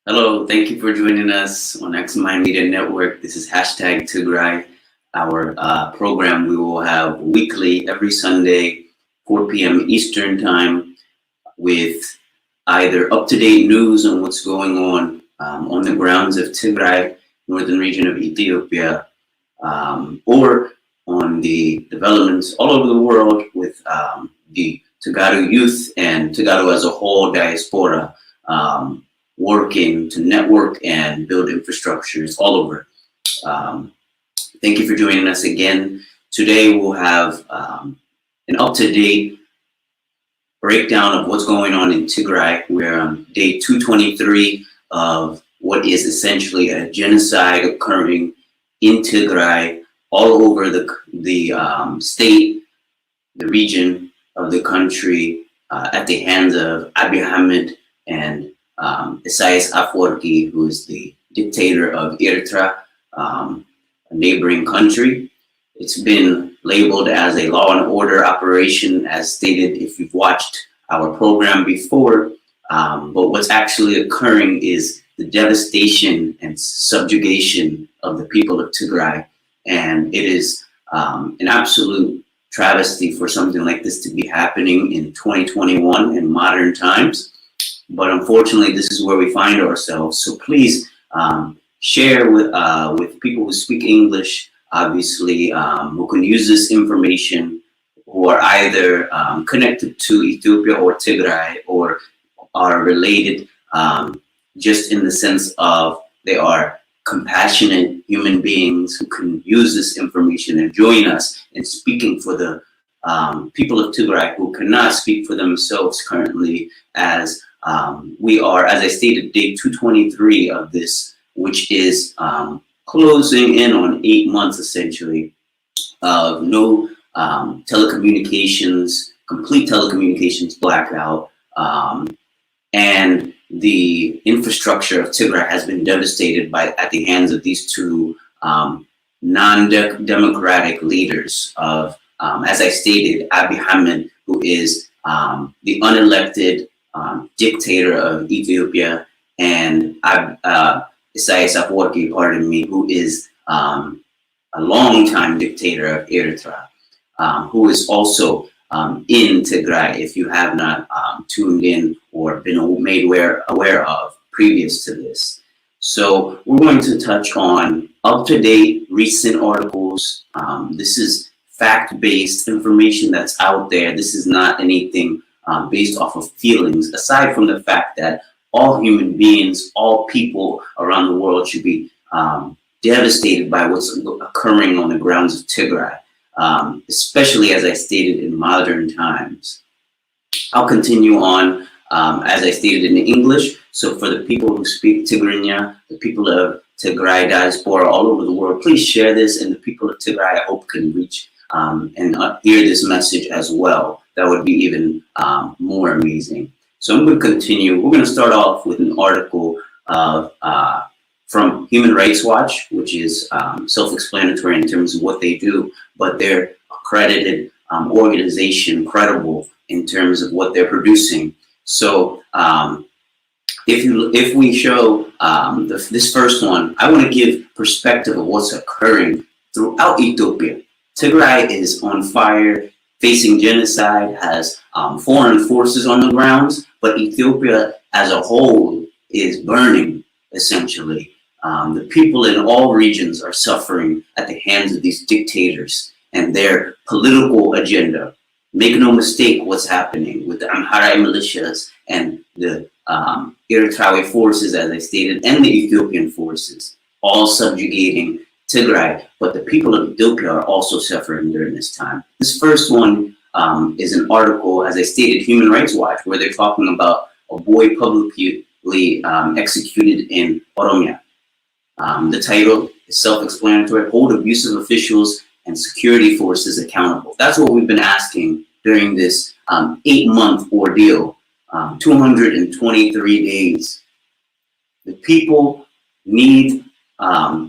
Hello, thank you for joining us on XMind Media Network. This is hashtag Tigray, our program we will have weekly every Sunday, 4 p.m. Eastern Time, with either up-to-date news on what's going on the grounds of Tigray, northern region of Ethiopia, or on the developments all over the world with the Tigray youth and Tigray as a whole diaspora. Working to network and build infrastructures all over. Thank you for joining us again. Today we'll have an up-to-date breakdown of what's going on in Tigray. We're on day 223 of what is essentially a genocide occurring in Tigray all over the state, the region of the country, at the hands of Abiy Ahmed and Isaias Afwerki, who is the dictator of Eritrea, a neighboring country. It's been labeled as a law and order operation, as stated if you've watched our program before. But what's actually occurring is the devastation and subjugation of the people of Tigray. And it is an absolute travesty for something like this to be happening in 2021 in modern times. But unfortunately, this is where we find ourselves. So please share with people who speak English, obviously, who can use this information, who are either connected to Ethiopia or Tigray, or are related just in the sense of they are compassionate human beings who can use this information and join us in speaking for the people of Tigray who cannot speak for themselves currently, as we are, as I stated, day 223 of this, which is closing in on 8 months essentially of no telecommunications, complete telecommunications blackout, and the infrastructure of Tigray has been devastated at the hands of these two non-democratic leaders of, as I stated, Abiy Ahmed, who is the unelected dictator of Ethiopia, and Isaias Afwerki, pardon me, who is a longtime dictator of Eritrea, who is also in Tigray, if you have not tuned in or been made aware of previous to this. So we're going to touch on up-to-date recent articles. This is fact-based information that's out there. This is not anything based off of feelings, aside from the fact that all human beings, all people around the world should be devastated by what's occurring on the grounds of Tigray, especially as I stated in modern times. I'll continue on as I stated in English. So for the people who speak Tigrinya, the people of Tigray diaspora all over the world, please share this, and the people of Tigray I hope can reach and hear this message as well. That would be even more amazing. So I'm going to continue. We're going to start off with an article from Human Rights Watch, which is self-explanatory in terms of what they do, but they're accredited organization, credible in terms of what they're producing. So if we show this first one, I want to give perspective of what's occurring throughout Ethiopia. Tigray is on fire, facing genocide, has foreign forces on the grounds, but Ethiopia as a whole is burning, essentially. The people in all regions are suffering at the hands of these dictators and their political agenda. Make no mistake what's happening with the Amhara militias and the Eritrean forces, as I stated, and the Ethiopian forces, all subjugating Tigray, but the people of Ethiopia are also suffering during this time. This first one is an article, as I stated, Human Rights Watch, where they're talking about a boy publicly executed in Oromia. The title is self-explanatory: Hold abusive officials and security forces accountable. That's what we've been asking during this 8-month ordeal, 223 days. The people need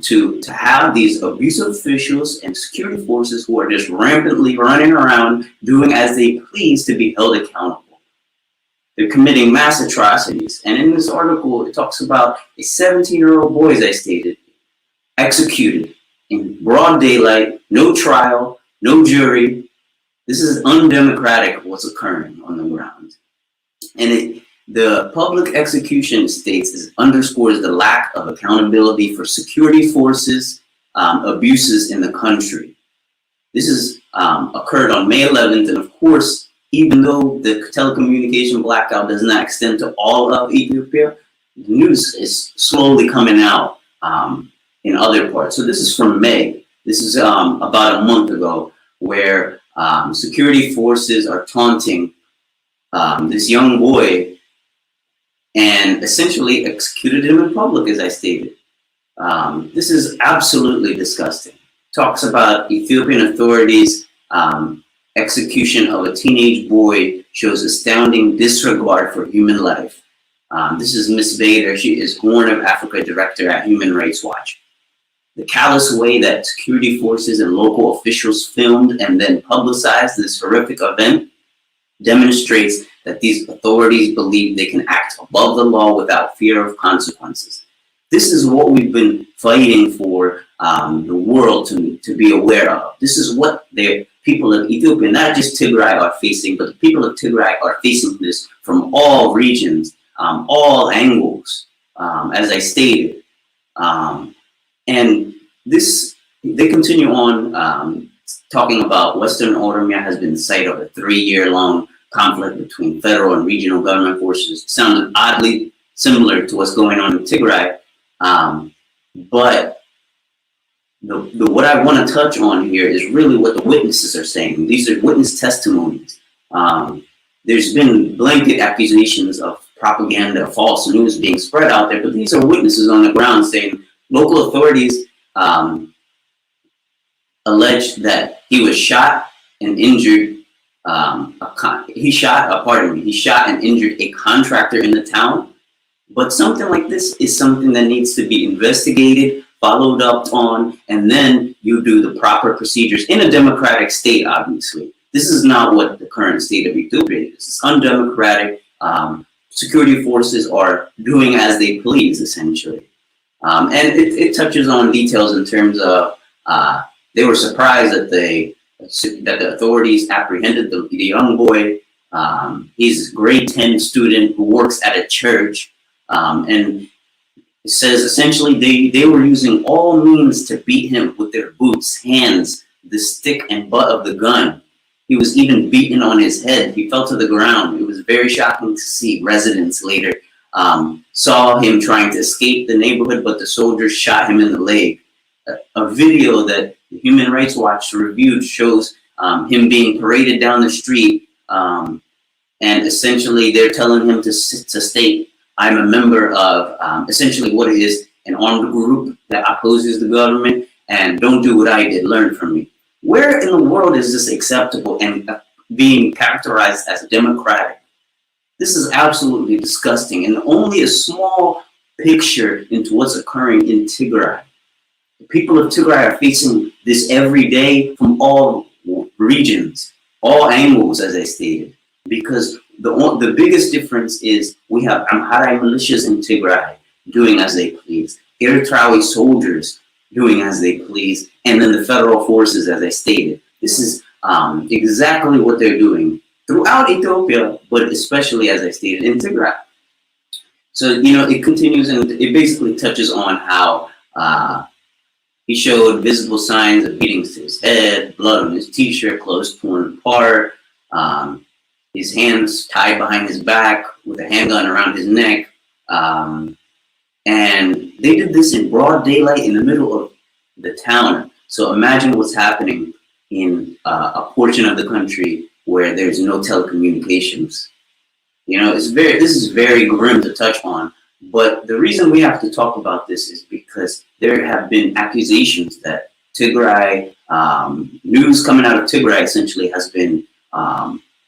to have these abusive officials and security forces who are just rampantly running around doing as they please to be held accountable. They're committing mass atrocities. And in this article, it talks about a 17-year-old boy, as I stated, executed in broad daylight, no trial, no jury. This is undemocratic what's occurring on the ground. And the public execution states underscores the lack of accountability for security forces abuses in the country. This has occurred on May 11th, and of course, even though the telecommunication blackout does not extend to all of Ethiopia, the news is slowly coming out in other parts. So this is from May. This is about a month ago, where security forces are taunting this young boy and essentially executed him in public, as I stated. This is absolutely disgusting. Talks about Ethiopian authorities' execution of a teenage boy shows astounding disregard for human life. This is Ms. Bader. She is Horn of Africa Director at Human Rights Watch. The callous way that security forces and local officials filmed and then publicized this horrific event demonstrates that these authorities believe they can act above the law without fear of consequences. This is what we've been fighting for the world to be aware of. This is what the people of Ethiopia, not just Tigray, are facing, but the people of Tigray are facing this from all regions, all angles, as I stated. And this, they continue on talking about Western Oromia has been the site of a 3-year-long conflict between federal and regional government forces. Sounded oddly similar to what's going on in Tigray. But what I want to touch on here is really what the witnesses are saying. These are witness testimonies. There's been blanket accusations of propaganda, false news being spread out there, but these are witnesses on the ground saying local authorities alleged that he was shot and injured. He shot and injured a contractor in the town. But something like this is something that needs to be investigated, followed up on, and then you do the proper procedures in a democratic state, obviously. This is not what the current state of Ethiopia is. It's undemocratic. Security forces are doing as they please, essentially. And it touches on details in terms of they were surprised that the authorities apprehended the young boy. He's a grade 10 student who works at a church. And it says essentially they were using all means to beat him with their boots, hands, the stick and butt of the gun. He was even beaten on his head. He fell to the ground. It was very shocking to see. Residents later saw him trying to escape the neighborhood, but the soldiers shot him in the leg. A video that Human Rights Watch reviewed shows him being paraded down the street, and essentially they're telling him to state, I'm a member of essentially what is an armed group that opposes the government, and don't do what I did, learn from me. Where in the world is this acceptable and being characterized as democratic? This is absolutely disgusting, and only a small picture into what's occurring in Tigray. The people of Tigray are facing this every day from all regions, all angles, as I stated, because the biggest difference is we have Amhara militias in Tigray doing as they please, Eritrean soldiers doing as they please, and then the federal forces, as I stated. This is exactly what they're doing throughout Ethiopia, but especially, as I stated, in Tigray. So, it continues, and it basically touches on how he showed visible signs of beatings to his head, blood on his t-shirt, clothes torn apart, his hands tied behind his back with a handgun around his neck. And they did this in broad daylight in the middle of the town. So imagine what's happening in a portion of the country where there's no telecommunications. This is very grim to touch on. But the reason we have to talk about this is because there have been accusations that Tigray, news coming out of Tigray essentially has been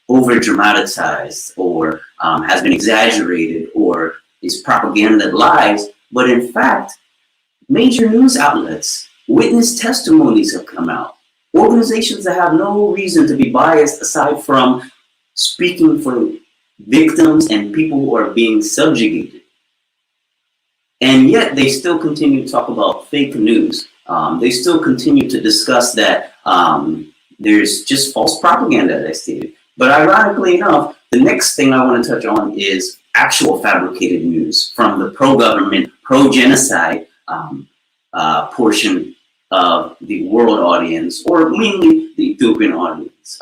over dramatized or has been exaggerated or is propaganda lies. But in fact, major news outlets, witness testimonies have come out. Organizations that have no reason to be biased aside from speaking for victims and people who are being subjugated. And yet they still continue to talk about fake news. They still continue to discuss that there's just false propaganda, as I stated. But ironically enough, the next thing I want to touch on is actual fabricated news from the pro-government, pro-genocide portion of the world audience, or mainly the Ethiopian audience.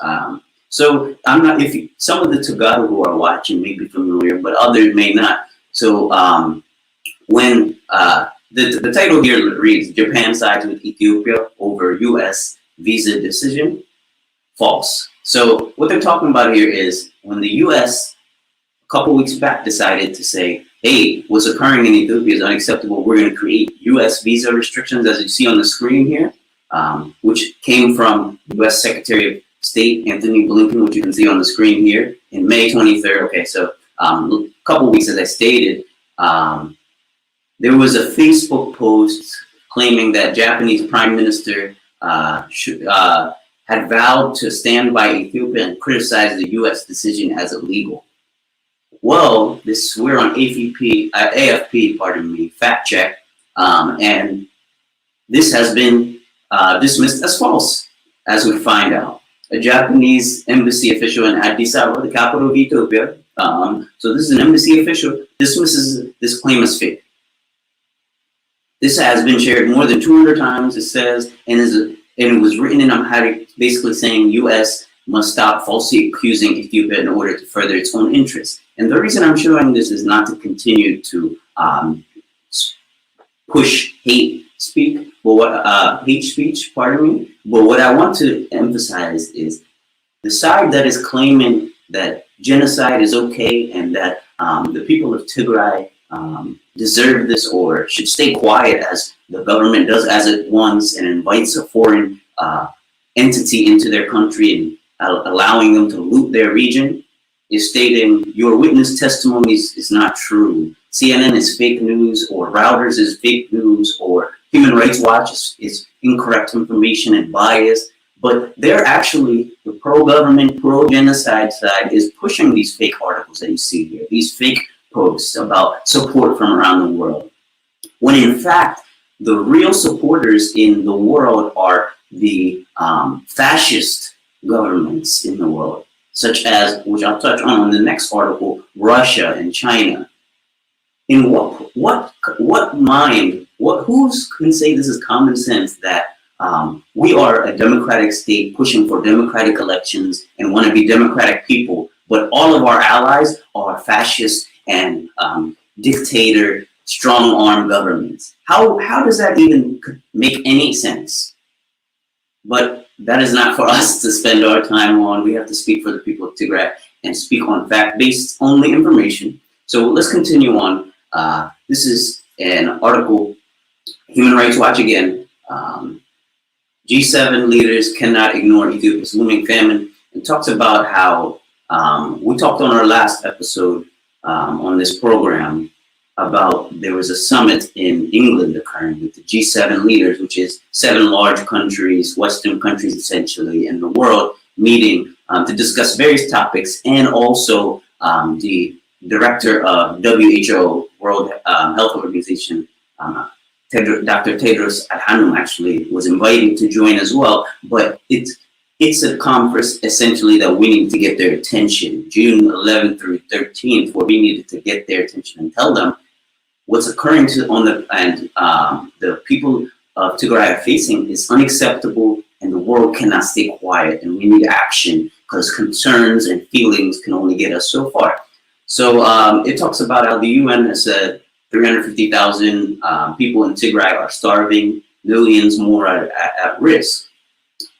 So I'm not, some of the Tagaro who are watching may be familiar, but others may not. So when the title here reads, Japan sides with Ethiopia over US visa decision, false. So what they're talking about here is when the US a couple weeks back decided to say, hey, what's occurring in Ethiopia is unacceptable. We're going to create US visa restrictions, as you see on the screen here, which came from US Secretary of State Anthony Blinken, which you can see on the screen here in May 23rd. Okay, so a couple weeks, as I stated, there was a Facebook post claiming that Japanese Prime Minister had vowed to stand by Ethiopia and criticize the U.S. decision as illegal. Well, we're on AFP, pardon me, fact check, and this has been dismissed as false, as we find out. A Japanese embassy official in Addis Ababa, the capital of Ethiopia, so this is an embassy official, dismisses this claim as fake. This has been shared more than 200 times, it says, and it was written in Amharic, basically saying U.S. must stop falsely accusing Ethiopia in order to further its own interests. And the reason I'm showing this is not to continue to push hate speech, pardon me. But what I want to emphasize is the side that is claiming that genocide is okay and that the people of Tigray deserve this or should stay quiet as the government does as it wants and invites a foreign entity into their country and allowing them to loot their region, is stating your witness testimonies is not true. CNN is fake news, or Reuters is fake news, or Human Rights Watch is incorrect information and bias. But they're actually, the pro-government, pro-genocide side is pushing these fake articles that you see here, these fake posts about support from around the world. When in fact, the real supporters in the world are the fascist governments in the world, such as, which I'll touch on in the next article, Russia and China. In what mind, who can say this is common sense that we are a democratic state pushing for democratic elections and want to be democratic people, but all of our allies are fascist and dictator, strong-arm governments? How does that even make any sense? But that is not for us to spend our time on. We have to speak for the people of Tigray and speak on fact-based only information. So let's continue on. This is an article, Human Rights Watch again. G7 leaders cannot ignore Ethiopia's looming famine, and talks about how we talked on our last episode on this program about there was a summit in England occurring with the G7 leaders, which is 7 large countries, Western countries essentially in the world, meeting to discuss various topics, and also the director of WHO, World Health Organization, Dr. Tedros Adhanom actually was invited to join as well, but it's a conference essentially that we need to get their attention, June 11th through 13th, where we needed to get their attention and tell them what's occurring the people of Tigray are facing is unacceptable, and the world cannot stay quiet, and we need action because concerns and feelings can only get us so far. So it talks about how the UN has said 350,000 people in Tigray are starving, millions more at risk.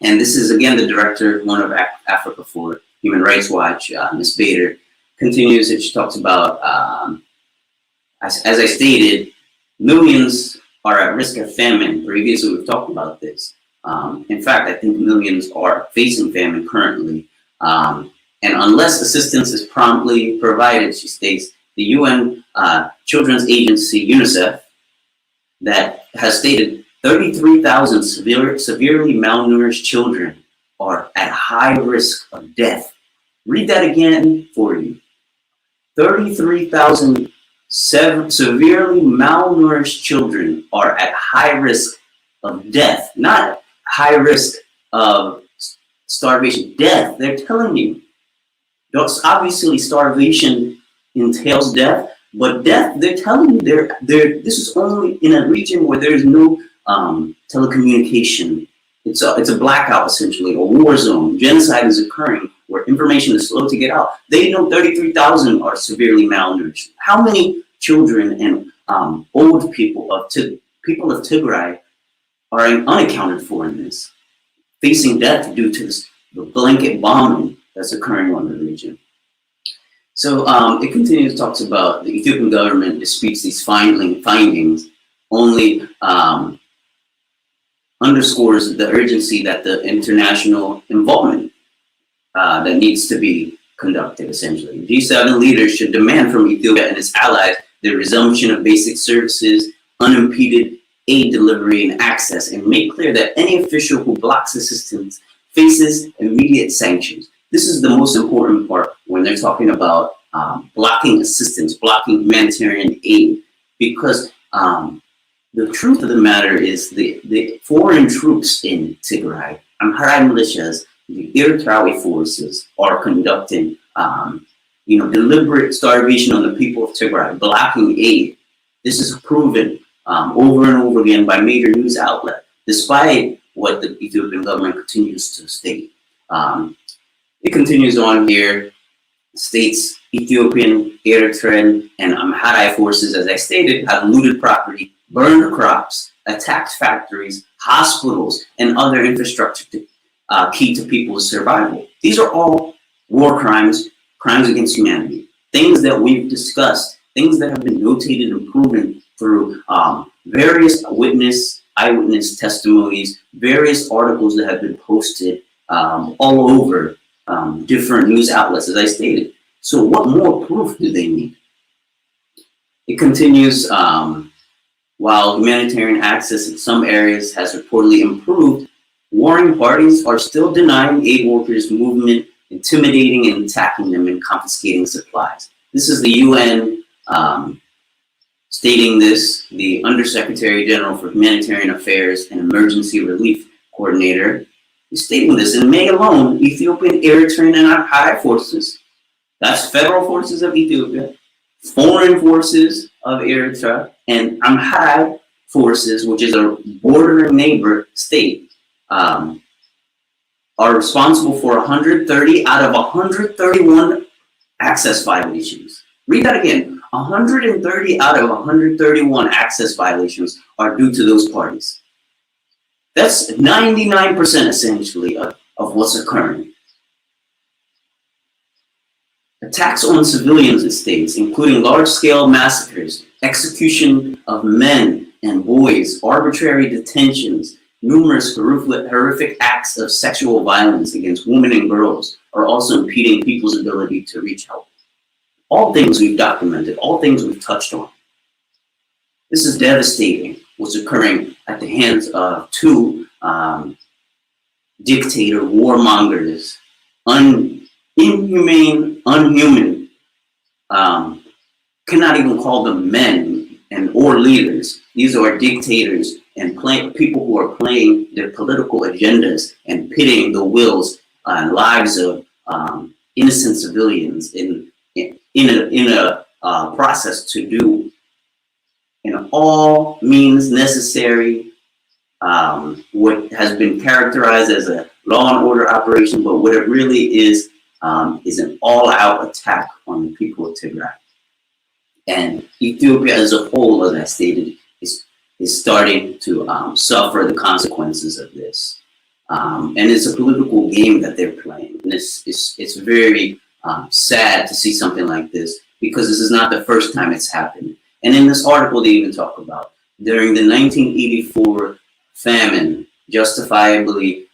And this is, again, the director, one of Africa for Human Rights Watch, Ms. Bader, continues and she talks about, as I stated, millions are at risk of famine. Previously, we've talked about this. In fact, I think millions are facing famine currently. And unless assistance is promptly provided, she states, the UN Children's Agency, UNICEF, that has stated 33,000 severely malnourished children are at high risk of death. Read that again for you. 33,000 severely malnourished children are at high risk of death, not high risk of starvation, death. They're telling you. Obviously, starvation entails death, but death, they're telling you, this is only in a region where there's no telecommunication. It's a blackout, essentially, a war zone. Genocide is occurring where information is slow to get out. They know 33,000 are severely malnourished. How many children and old people of Tigray are unaccounted for in this, facing death due to the blanket bombing that's occurring on the region? So it continues, talks about the Ethiopian government disputes these findings, only underscores the urgency that the international involvement that needs to be conducted, essentially. G7 leaders should demand from Ethiopia and its allies the resumption of basic services, unimpeded aid delivery and access, and make clear that any official who blocks assistance faces immediate sanctions. This is the most important part when they're talking about blocking assistance, blocking humanitarian aid, because the truth of the matter is the foreign troops in Tigray, Amhara militias, the Eritrean forces are conducting deliberate starvation on the people of Tigray, blocking aid. This is proven over and over again by major news outlets, despite what the Ethiopian government continues to state. It continues on here, states Ethiopian, Eritrean, and Amhara forces, as I stated, have looted property, burned crops, attacked factories, hospitals, and other infrastructure key to people's survival. These are all war crimes, crimes against humanity, things that we've discussed, things that have been notated and proven through various eyewitness testimonies, various articles that have been posted all over different news outlets, as I stated. So what more proof do they need? It continues, while humanitarian access in some areas has reportedly improved, warring parties are still denying aid workers movement, intimidating and attacking them and confiscating supplies. This is the UN stating this. The Undersecretary General for Humanitarian Affairs and Emergency Relief Coordinator is stating this. In May alone, Ethiopian, Eritrean, and Amhara forces, that's federal forces of Ethiopia, foreign forces of Eritrea, and Amhara forces, which is a bordering neighbor state, are responsible for 130 out of 131 access violations. Read that again. 130 out of 131 access violations are due to those parties. That's 99% essentially of what's occurring. Attacks on civilians in states, including large-scale massacres, execution of men and boys, arbitrary detentions, numerous horrific acts of sexual violence against women and girls are also impeding people's ability to reach help. All things we've documented, all things we've touched on. This is devastating, what's occurring at the hands of two dictator warmongers, inhumane, unhuman, cannot even call them men or leaders. These are dictators and people who are playing their political agendas and pitting the wills and lives of innocent civilians in a process to do in all means necessary what has been characterized as a law and order operation, but what it really is an all-out attack on the people of Tigray. And Ethiopia as a whole, as I stated, is starting to suffer the consequences of this. And it's a political game that they're playing. And it's very sad to see something like this, because this is not the first time it's happened. And in this article, they even talk about during the 1984 famine, justifiably,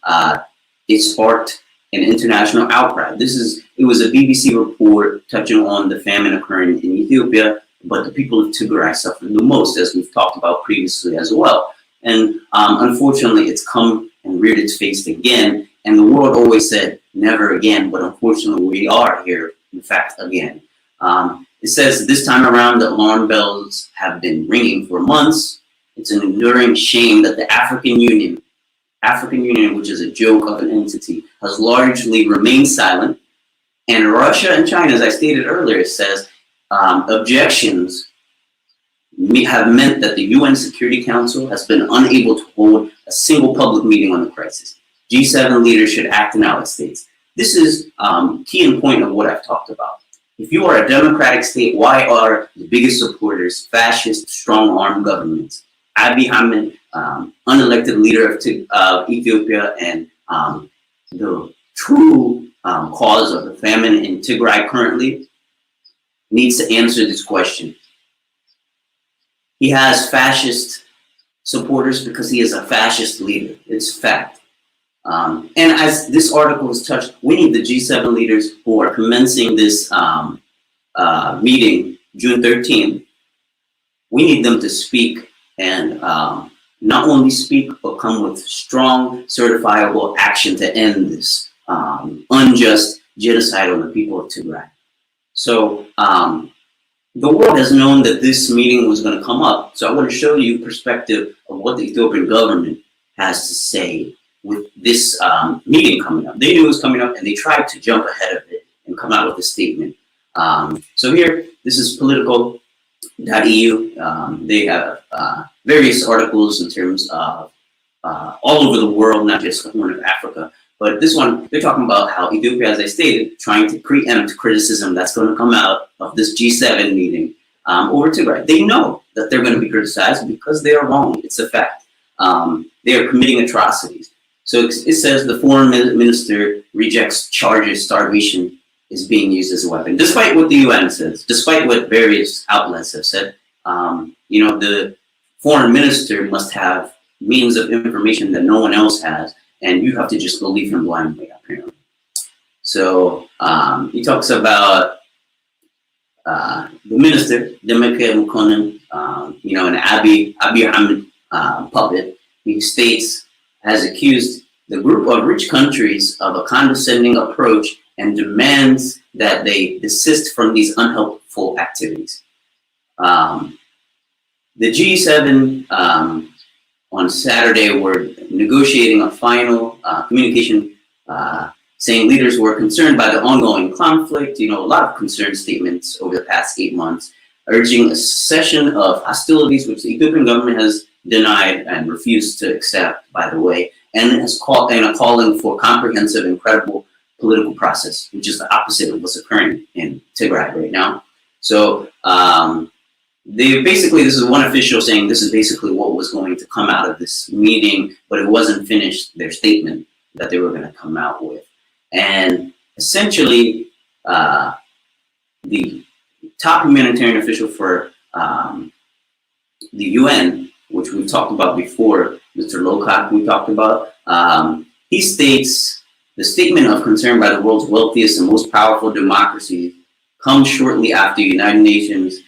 it sparked an international outcry. It was a BBC report touching on the famine occurring in Ethiopia, but the people of Tigray suffered the most, as we've talked about previously as well. And unfortunately, it's come and reared its face again. And the world always said, never again, but unfortunately, we are here, in fact, again. It says this time around the alarm bells have been ringing for months. It's an enduring shame that the African Union, which is a joke of an entity, has largely remained silent. And Russia and China, as I stated earlier, it says objections have meant that the UN Security Council has been unable to hold a single public meeting on the crisis. G7 leaders should act now, it states. This is key and point of what I've talked about. If you are a democratic state, why are the biggest supporters fascist, strong-armed governments? Abiy Ahmed, unelected leader of Ethiopia, and the true cause of the famine in Tigray currently, needs to answer this question. He has fascist supporters because he is a fascist leader. It's fact. And as this article is touched, we need the G7 leaders who are commencing this meeting June 13th. We need them to speak and not only speak, but come with strong, certifiable action to end this unjust genocide on the people of Tigray. So the world has known that this meeting was going to come up. So I want to show you perspective of what the Ethiopian government has to say with this meeting coming up. They knew it was coming up and they tried to jump ahead of it and come out with a statement. So here, this is political.eu. They have various articles in terms of all over the world, not just Horn of Africa. But this one, they're talking about how Ethiopia, as I stated, trying to preempt criticism that's going to come out of this G7 meeting over Tigray. They know that they're going to be criticized because they are wrong. It's a fact. They are committing atrocities. So it says the foreign minister rejects charges starvation is being used as a weapon, despite what the UN says, despite what various outlets have said. The foreign minister must have means of information that no one else has, and you have to just believe him blindly, apparently. So he talks about the minister, Demeke Mukonnen, an Abiy Ahmed puppet. He states, has accused the group of rich countries of a condescending approach and demands that they desist from these unhelpful activities. The G7 on Saturday were negotiating a final communication saying leaders were concerned by the ongoing conflict, a lot of concern statements over the past 8 months, urging a cessation of hostilities, which the Ethiopian government has denied and refused to accept, by the way, and has called a calling for comprehensive and credible political process, which is the opposite of what's occurring in Tigray right now. So this is one official saying this is basically what was going to come out of this meeting, but it wasn't finished, their statement that they were going to come out with. And essentially, the top humanitarian official for the UN, which we talked about before, Mr. Lowcock, we talked about, he states, the statement of concern by the world's wealthiest and most powerful democracies comes shortly after the United Nations.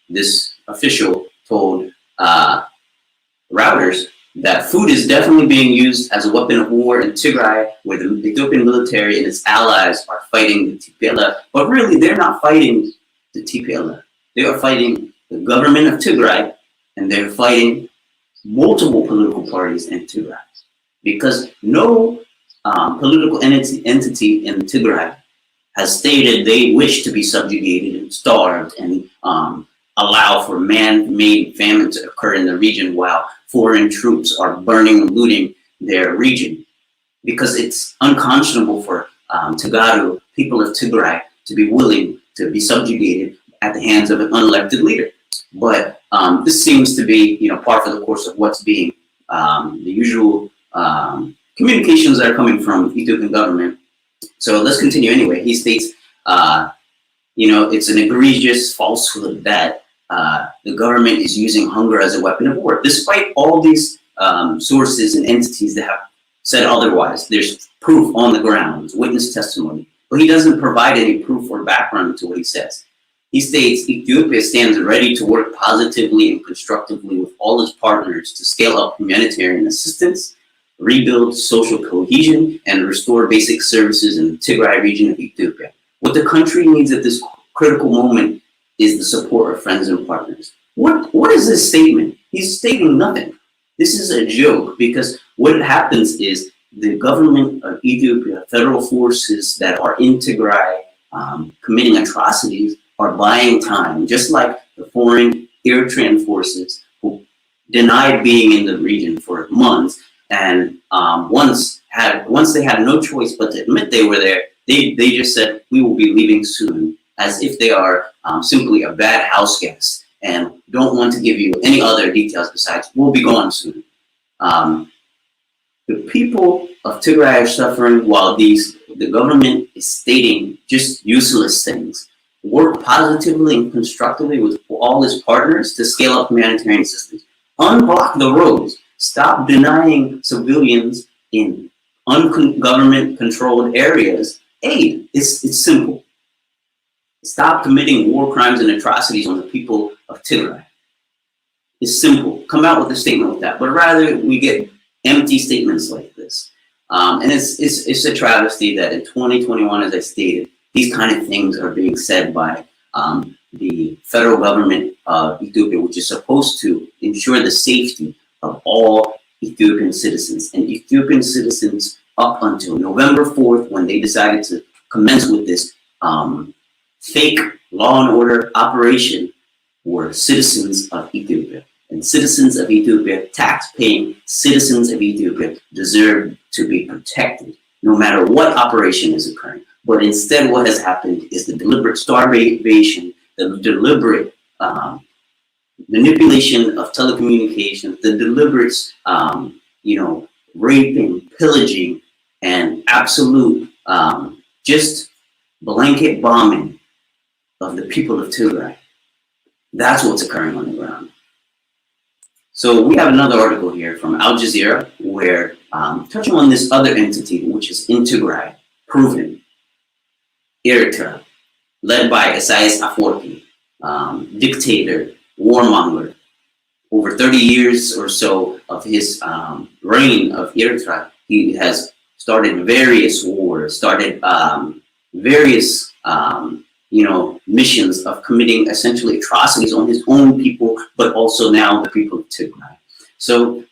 This official told Reuters that food is definitely being used as a weapon of war in Tigray, where the Ethiopian military and its allies are fighting the TPLF. But really, they're not fighting the TPLF. They are fighting the government of Tigray, and they're fighting multiple political parties in Tigray. Because no political entity in Tigray has stated they wish to be subjugated and starved and allow for man-made famine to occur in the region while foreign troops are burning and looting their region. Because it's unconscionable for Tagadu, people of Tigray, to be willing to be subjugated at the hands of an unelected leader. But this seems to be, par for the course of what's being the usual communications that are coming from the Ethiopian government. So let's continue anyway. He states, it's an egregious falsehood that the government is using hunger as a weapon of war, despite all these sources and entities that have said otherwise. There's proof on the ground, witness testimony, but he doesn't provide any proof or background to what he says. He states, Ethiopia stands ready to work positively and constructively with all its partners to scale up humanitarian assistance, rebuild social cohesion, and restore basic services in the Tigray region of Ethiopia. What the country needs at this critical moment is the support of friends and partners. What is this statement? He's stating nothing. This is a joke, because what happens is the government of Ethiopia, federal forces that are in Tigray committing atrocities, are buying time, just like the foreign Eritrean forces who denied being in the region for months, and once they had no choice but to admit they were there, they just said, we will be leaving soon, as if they are simply a bad house guest and don't want to give you any other details besides, we'll be gone soon. The people of Tigray are suffering while the government is stating just useless things. Work positively and constructively with all its partners to scale up humanitarian assistance. Unblock the roads. Stop denying civilians in government-controlled areas aid. It's simple. Stop committing war crimes and atrocities on the people of Tigray. It's simple. Come out with a statement like that. But rather, we get empty statements like this. And it's a travesty that in 2021, as I stated, these kind of things are being said by the federal government of Ethiopia, which is supposed to ensure the safety of all Ethiopian citizens. And Ethiopian citizens, up until November 4th, when they decided to commence with this fake law and order operation, were citizens of Ethiopia. And citizens of Ethiopia, tax-paying citizens of Ethiopia, deserve to be protected, no matter what operation is occurring. But instead, what has happened is the deliberate starvation, the deliberate manipulation of telecommunications, the deliberate, raping, pillaging, and absolute just blanket bombing of the people of Tigray. That's what's occurring on the ground. So we have another article here from Al Jazeera, where touching on this other entity, which is in Tigray, proven, Eritrea, led by Isaias Afwerki, dictator, warmonger. Over 30 years or so of his reign of Eritrea, he has started various wars, started various missions of committing essentially atrocities on his own people, but also now the people of Tigray. So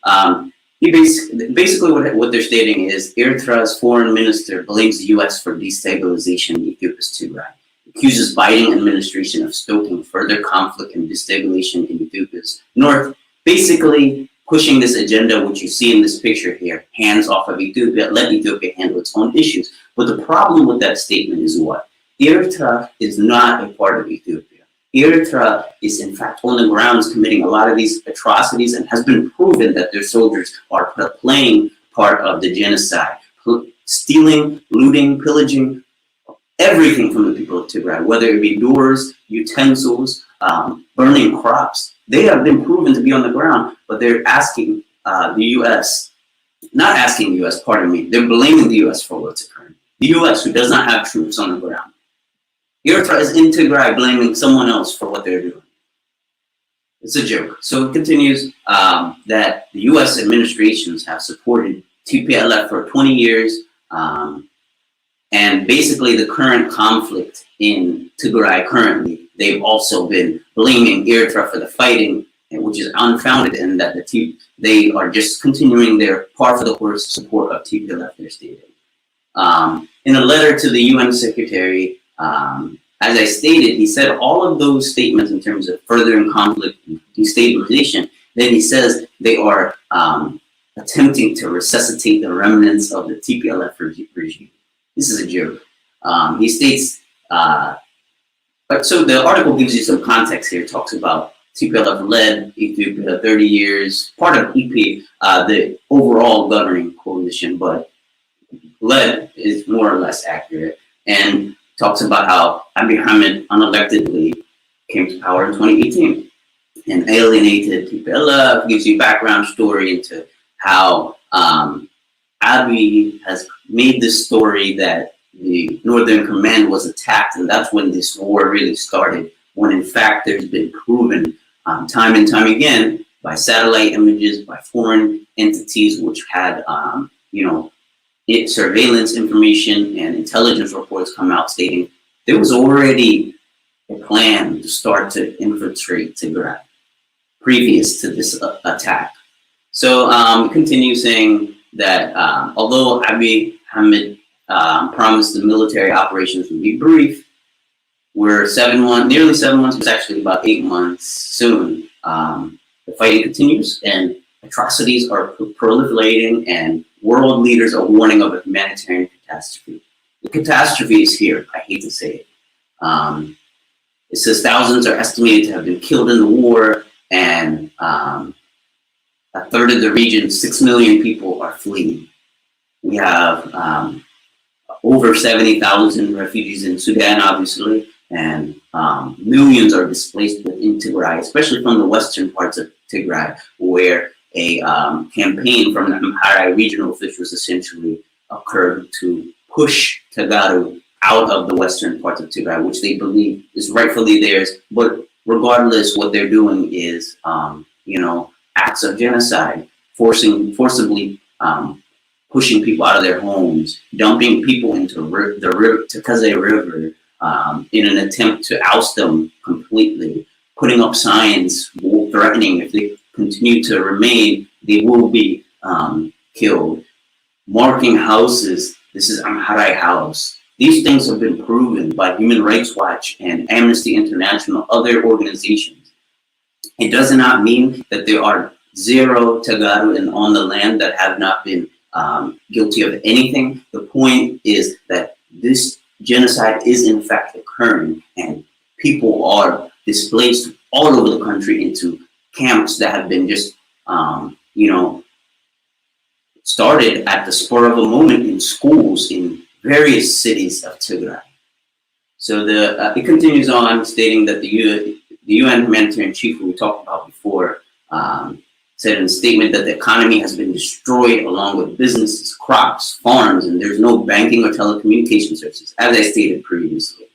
he basically what they're stating is Eritrea's foreign minister blames the U.S. for destabilization in Ethiopia's Tigray, accuses Biden administration of stoking further conflict and destabilization in Ethiopia's north, basically pushing this agenda, which you see in this picture here, hands off of Ethiopia, let Ethiopia handle its own issues. But the problem with that statement is what? Eritrea is not a part of Ethiopia. Eritrea is in fact on the grounds committing a lot of these atrocities, and has been proven that their soldiers are playing part of the genocide, stealing, looting, pillaging everything from the people of Tigray, whether it be doors, utensils, burning crops. They have been proven to be on the ground, but they're asking the U.S., not asking the U.S., pardon me, they're blaming the U.S. for what's occurring. The U.S., who does not have troops on the ground. Eritrea is in Tigray blaming someone else for what they're doing. It's a joke. So it continues that the U.S. administrations have supported TPLF for 20 years, and basically the current conflict in Tigray currently, they've also been blaming Eritrea for the fighting, which is unfounded, and that they are just continuing their par for the course support of TPLF, they're stating. In a letter to the UN Secretary, as I stated, he said all of those statements in terms of furthering conflict and destabilization, then he says they are attempting to resuscitate the remnants of the TPLF regime. This is a joke. He states, so the article gives you some context here. It talks about TPLF led Ethiopia 30 years, part of EP, the overall governing coalition, but led is more or less accurate, and talks about how Abiy Ahmed unelectedly came to power in 2018 and alienated TPLF, gives you background story into how Abiy has made this story that the Northern Command was attacked, and that's when this war really started, when in fact there's been proven time and time again by satellite images, by foreign entities which had surveillance information and intelligence reports come out stating there was already a plan to start to infiltrate Tigray previous to this attack. So continue saying that although Abiy Ahmed promised the military operations would be brief, we're nearly 7 months, it's actually about 8 months soon. The fighting continues and atrocities are proliferating and world leaders are warning of a humanitarian catastrophe. The catastrophe is here, I hate to say it. It says thousands are estimated to have been killed in the war, and a third of the region, 6 million people, are fleeing. We have over 70,000 refugees in Sudan, obviously, and millions are displaced within Tigray, especially from the western parts of Tigray, where a campaign from the Amhara regional officials essentially occurred to push Tagaru out of the western parts of Tigray, which they believe is rightfully theirs. But regardless, what they're doing is, acts of genocide, forcibly pushing people out of their homes, dumping people into the river, Tigray River, in an attempt to oust them completely, putting up signs threatening if they continue to remain, they will be killed, marking houses. This is Amhara house. These things have been proven by Human Rights Watch and Amnesty International, other organizations. It does not mean that there are zero Tagaru on the land that have not been guilty of anything. The point is that this genocide is in fact occurring, and people are displaced all over the country into camps that have been just, started at the spur of a moment in schools in various cities of Tigray. So it continues on stating that the UN humanitarian chief, who we talked about before, said in a statement that the economy has been destroyed along with businesses, crops, farms, and there's no banking or telecommunication services, as I stated previously.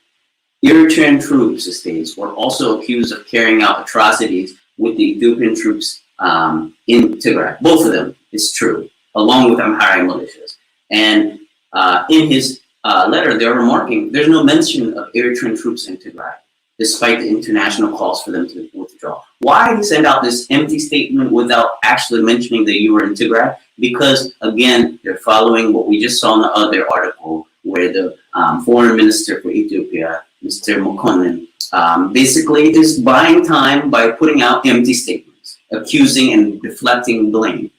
Eritrean troops, it states, were also accused of carrying out atrocities with the Ethiopian troops in Tigray. Both of them is true, along with Amhara militias. And in his letter, they're remarking there's no mention of Eritrean troops in Tigray, despite the international calls for them to withdraw. Why send out this empty statement without actually mentioning that you were in Tigray? Because, again, they're following what we just saw in the other article, where the foreign minister for Ethiopia, Mr. Mokonnen, basically is buying time by putting out empty statements, accusing and deflecting blame.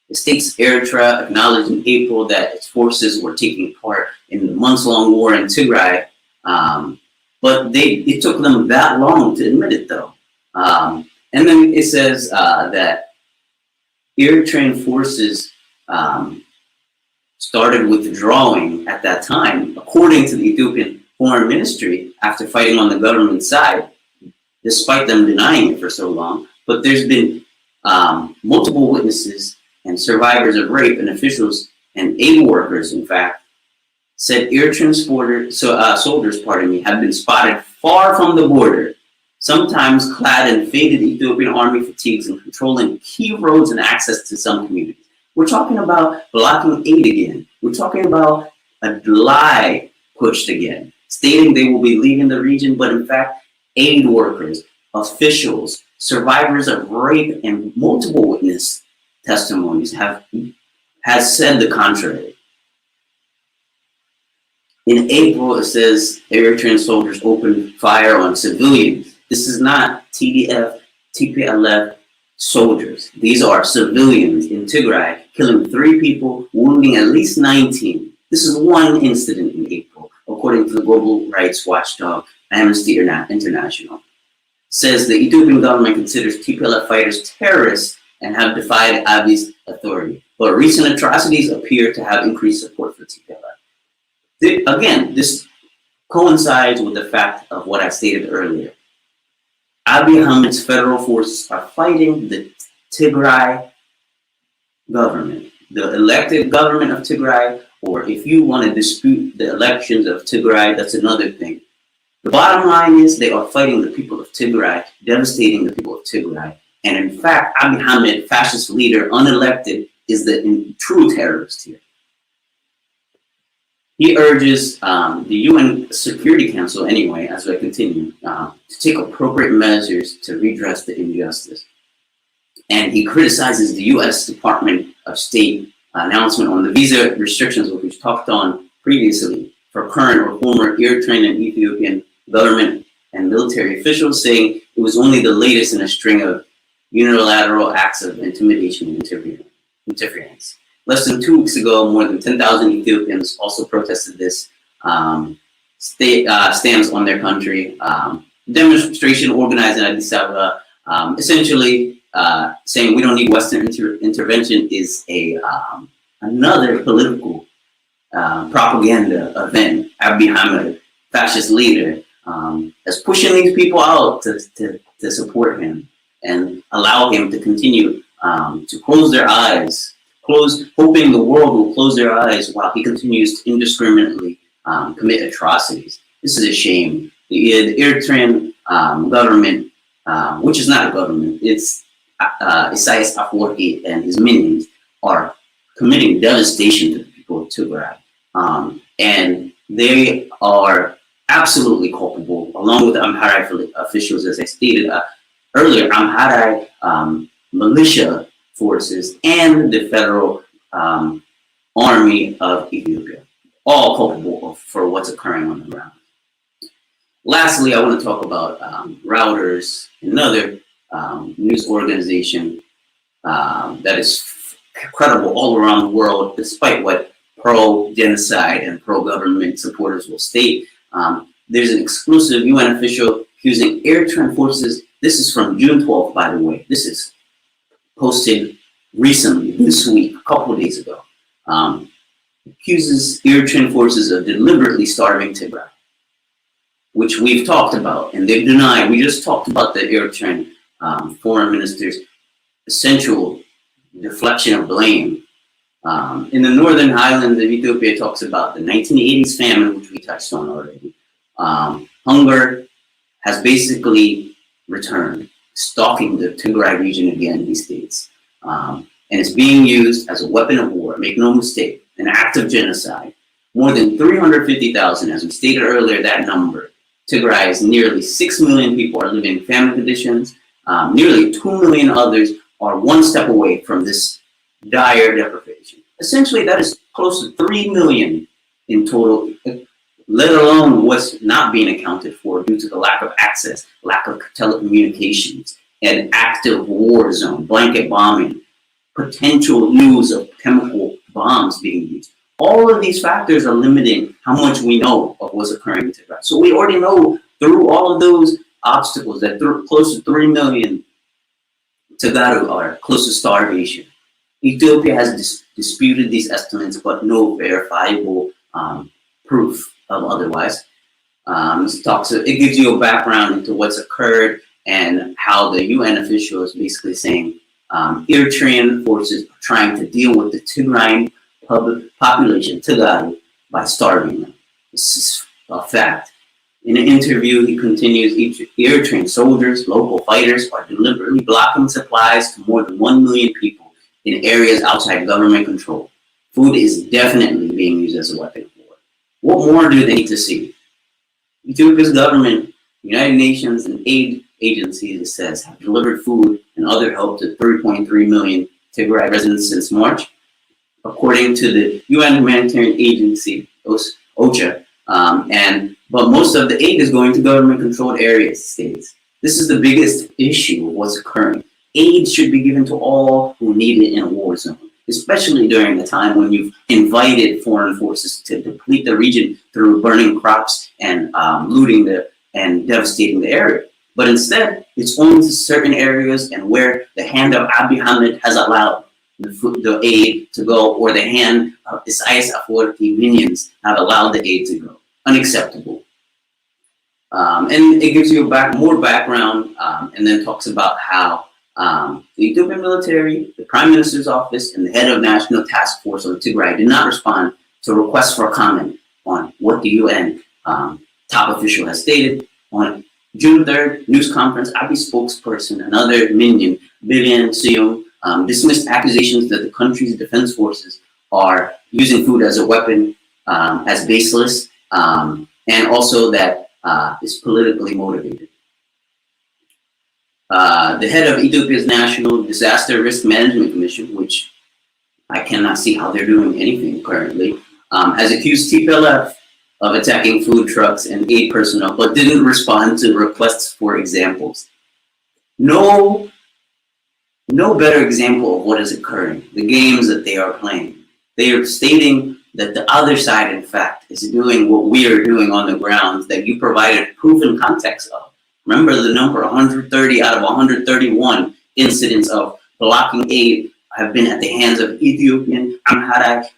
The state's Eritrea acknowledged in April that its forces were taking part in the months-long war in Tigray, but it took them that long to admit it, though. And then it says that Eritrean forces started withdrawing at that time, according to the Ethiopian Foreign Ministry, after fighting on the government side, despite them denying it for so long. But there's been multiple witnesses and survivors of rape, and officials and aid workers, in fact, said Eritrean soldiers, have been spotted far from the border, sometimes clad in faded Ethiopian army fatigues and controlling key roads and access to some communities. We're talking about blocking aid again. We're talking about a lie pushed again, stating they will be leaving the region, but in fact, aid workers, officials, survivors of rape, and multiple witness testimonies has said the contrary. In April, it says Eritrean soldiers opened fire on civilians. This is not TDF, TPLF soldiers. These are civilians in Tigray, killing 3 people, wounding at least 19. This is one incident in April, according to the global rights watchdog Amnesty International. It says the Ethiopian government considers TPLF fighters terrorists and have defied Abiy's authority. But recent atrocities appear to have increased support for TPLF. Again, this coincides with the fact of what I stated earlier. Abiy Ahmed's federal forces are fighting the Tigray government, the elected government of Tigray, or if you want to dispute the elections of Tigray, that's another thing. The bottom line is they are fighting the people of Tigray, devastating the people of Tigray. And in fact, Abiy Ahmed, fascist leader, unelected, is the true terrorist here. He urges the UN Security Council, anyway, as I continue, to take appropriate measures to redress the injustice. And he criticizes the US Department of State announcement on the visa restrictions, which we've talked on previously, for current or former Eritrean and Ethiopian government and military officials, saying it was only the latest in a string of unilateral acts of intimidation and interference. Less than 2 weeks ago, more than 10,000 Ethiopians also protested this stance on their country. Demonstration organized in Addis Ababa, essentially saying we don't need Western intervention is another political propaganda event. Abiy Ahmed, fascist leader, is pushing these people out to support him and allow him to continue to close their eyes, hoping the world will close their eyes while he continues to indiscriminately commit atrocities. This is a shame. The Eritrean government, which is not a government, it's Isaias Afwerki and his minions, are committing devastation to the people of Tigray. And they are absolutely culpable, along with the Amhara officials, as I stated earlier, Amhara militia forces and the federal army of Ethiopia, all culpable for what's occurring on the ground. Lastly, I want to talk about Reuters, another news organization that is credible all around the world, despite what pro-genocide and pro-government supporters will state. There's an exclusive UN official accusing Eritrean forces. This is from June 12th, by the way. This is posted recently, this week, a couple of days ago. Accuses Eritrean forces of deliberately starving Tigray, which we've talked about, and they've denied. We just talked about the Eritrean foreign minister's essential deflection of blame. In the northern highlands of Ethiopia, talks about the 1980s famine, which we touched on already. Hunger has basically returned, stalking the Tigray region again, he states. And it's being used as a weapon of war, make no mistake, an act of genocide. More than 350,000, as we stated earlier, that number. Tigray's nearly 6 million people are living in famine conditions. Nearly 2 million others are one step away from this dire deprivation. Essentially, that is close to 3 million in total, let alone what's not being accounted for due to the lack of access, lack of telecommunications, an active war zone, blanket bombing, potential use of chemical bombs being used. All of these factors are limiting how much we know of what's occurring in Tigray. So we already know through all of those obstacles that close to 3 million Tigray are close to starvation. Ethiopia has disputed these estimates, but no verifiable proof of otherwise. It gives you a background into what's occurred and how the UN official is basically saying Eritrean forces are trying to deal with the Tigrayan population, Tigray, by starving them. This is a fact. In an interview, he continues, Eritrean soldiers, local fighters are deliberately blocking supplies to more than 1 million people in areas outside government control. Food is definitely being used as a weapon of war. What more do they need to see? Ethiopia's government, United Nations, and aid agencies, it says, have delivered food and other help to 3.3 million Tigray residents since March, according to the UN humanitarian agency, OCHA. But most of the aid is going to government-controlled areas, states. This is the biggest issue of what's occurring. Aid should be given to all who need it in a war zone, especially during the time when you've invited foreign forces to deplete the region through burning crops and looting and devastating the area. But instead, it's only to certain areas and where the hand of Abiy Ahmed has allowed the aid to go, or the hand of Isaias Afwerki minions have allowed the aid to go. Unacceptable. And it gives you more background and then talks about how the Ethiopian military, the Prime Minister's office, and the head of National Task Force on Tigray did not respond to requests for comment on what the UN top official has stated. On June 3rd, news conference, Abiy spokesperson, another minion, Vivian Siyum, dismissed accusations that the country's defense forces are using food as a weapon as baseless, and also that is politically motivated. The head of Ethiopia's National Disaster Risk Management Commission, which I cannot see how they're doing anything currently, has accused TPLF of attacking food trucks and aid personnel, but didn't respond to requests for examples. No better example of what is occurring, the games that they are playing. They are stating that the other side, in fact, is doing what we are doing on the ground that you provided proven context of. Remember the number, 130 out of 131 incidents of blocking aid have been at the hands of Ethiopian Amhara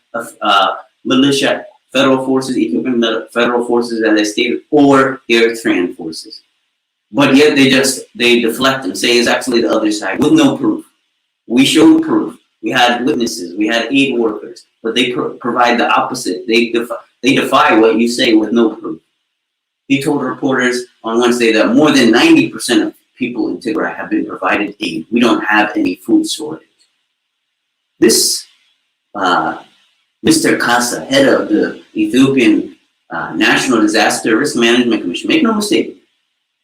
militia, federal forces, Ethiopian federal forces, as I stated, or Eritrean forces. But yet they deflect and say it's actually the other side with no proof. We showed proof. We had witnesses. We had aid workers, but they provide the opposite. They defy what you say with no proof. He told reporters on Wednesday that more than 90% of people in Tigray have been provided aid. We don't have any food shortage. This Mr. Kasa, head of the Ethiopian National Disaster Risk Management Commission, make no mistake,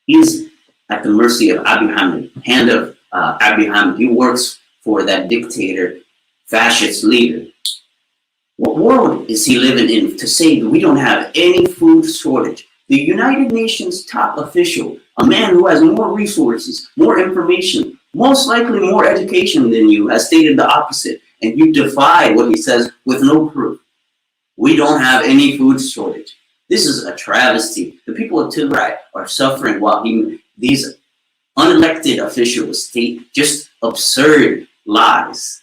he's at the mercy of Abiy Ahmed, hand of Abiy Ahmed. He works for that dictator, fascist leader. What world is he living in to say that we don't have any food shortage? The United Nations top official, a man who has more resources, more information, most likely more education than you, has stated the opposite, and you defy what he says with no proof. We don't have any food shortage. This is a travesty. The people of Tigray are suffering while these unelected officials state just absurd lies.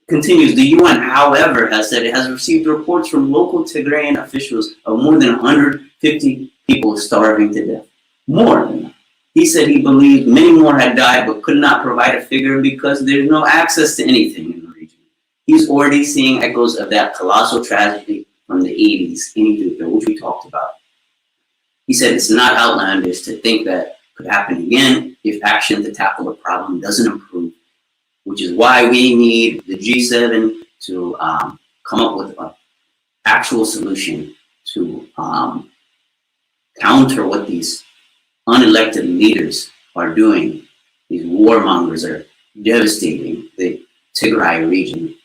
Continues, the UN, however, has said it has received reports from local Tigrayan officials of more than 150 people starving to death. More than that. He said he believed many more had died but could not provide a figure because there's no access to anything in the region. He's already seeing echoes of that colossal tragedy from the 80s in Ethiopia, which we talked about. He said it's not outlandish to think that could happen again if action to tackle the problem doesn't improve, which is why we need the G7 to come up with an actual solution to counter what these unelected leaders are doing. These warmongers are devastating the Tigray region.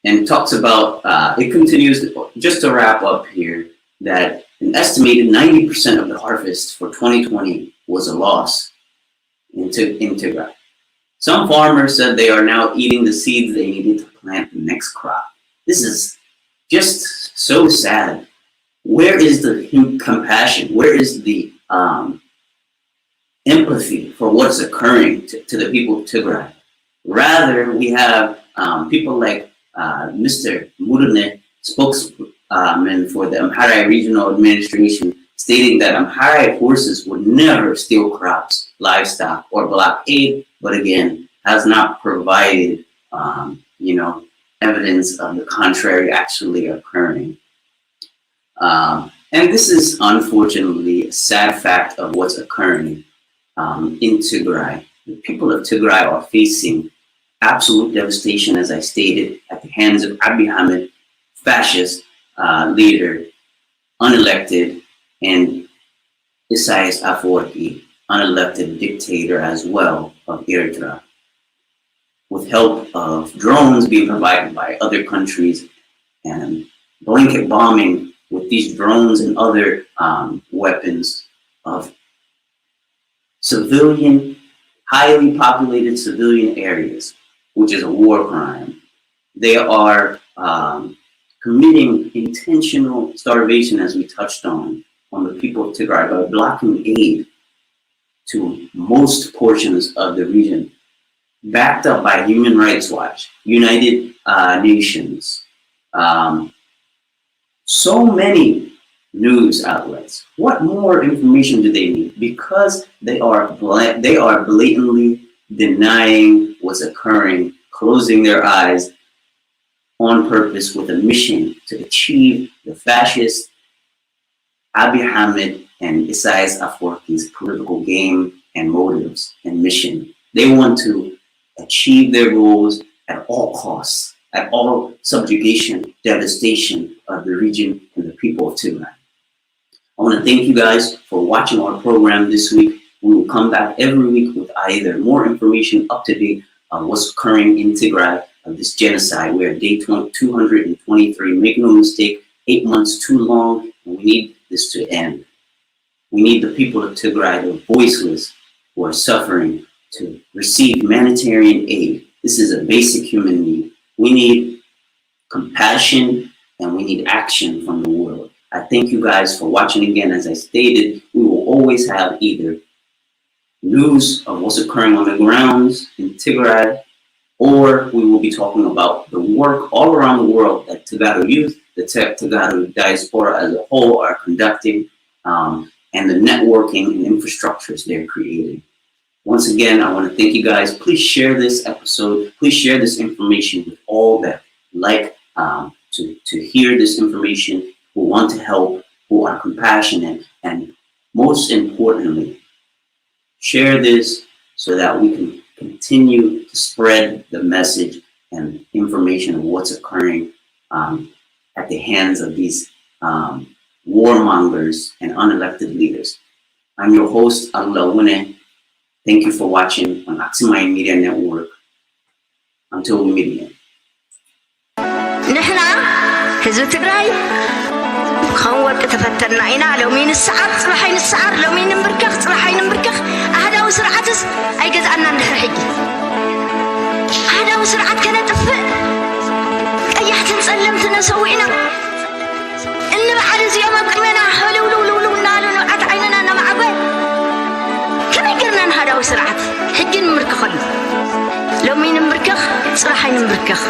And talks about, it continues, just to wrap up here, that an estimated 90% of the harvest for 2020 was a loss in Tigray. Some farmers said they are now eating the seeds they needed to plant the next crop. This is just so sad. Where is the compassion? Where is the empathy for what's occurring to the people of Tigray? Rather, we have people like Mr. Murune, spokesman for the Amhara Regional Administration, stating that Amhara forces would never steal crops, livestock, or block aid, but again, has not provided, evidence of the contrary actually occurring. And this is unfortunately a sad fact of what's occurring in Tigray. The people of Tigray are facing absolute devastation, as I stated, at the hands of Abiy Ahmed, fascist leader, unelected, and Isaias Afwerki, unelected dictator as well of Eritrea, with help of drones being provided by other countries and blanket bombing with these drones and other weapons of civilian, highly populated civilian areas, which is a war crime. They are committing intentional starvation, as we touched on the people of Tigray, by blocking aid to most portions of the region, backed up by Human Rights Watch, United Nations, so many news outlets. What more information do they need? Because they are blatantly denying what's occurring, closing their eyes on purpose with a mission to achieve the fascist Abiy Ahmed and Isaias Afwerki's political game and motives and mission. They want to achieve their goals at all costs. at all subjugation, devastation of the region and the people of Tigray. I want to thank you guys for watching our program this week. We will come back every week with either more information up to date on what's occurring in Tigray of this genocide. We're at day 223. Make no mistake, 8 months too long, and we need this to end. We need the people of Tigray, the voiceless, who are suffering, to receive humanitarian aid. This is a basic human need. We need compassion and we need action from the world. I thank you guys for watching again. As I stated, we will always have either news of what's occurring on the grounds in Tigray, or we will be talking about the work all around the world that Tigray youth, the Tigray diaspora as a whole are conducting, and the networking and infrastructures they're creating. Once again, I want to thank you guys. Please share this episode. Please share this information with all that like to hear this information, who want to help, who are compassionate, and most importantly, share this so that we can continue to spread the message and information of what's occurring at the hands of these warmongers and unelected leaders. I'm your host, Alula Wune. Thank you for watching on Aximayan Media Network. Until we meet again. نحنا حزب تግራይ خنوق تفترنا إنا لو مين السعر صراحين السعر لو مين نبركخ صراحين نبركخ هذا وسرعتس أي جزءنا نحر حجي هذا وسرعت كانت طفء أي حد نسلمت نسوينا إن بعد زي ما بقينا حلو لو لو لو نالو نقعد عيننا نمعبه كم يقرنا هذا وسرعت حجي نبركخ لو مين نبركخ صراحين نبركخ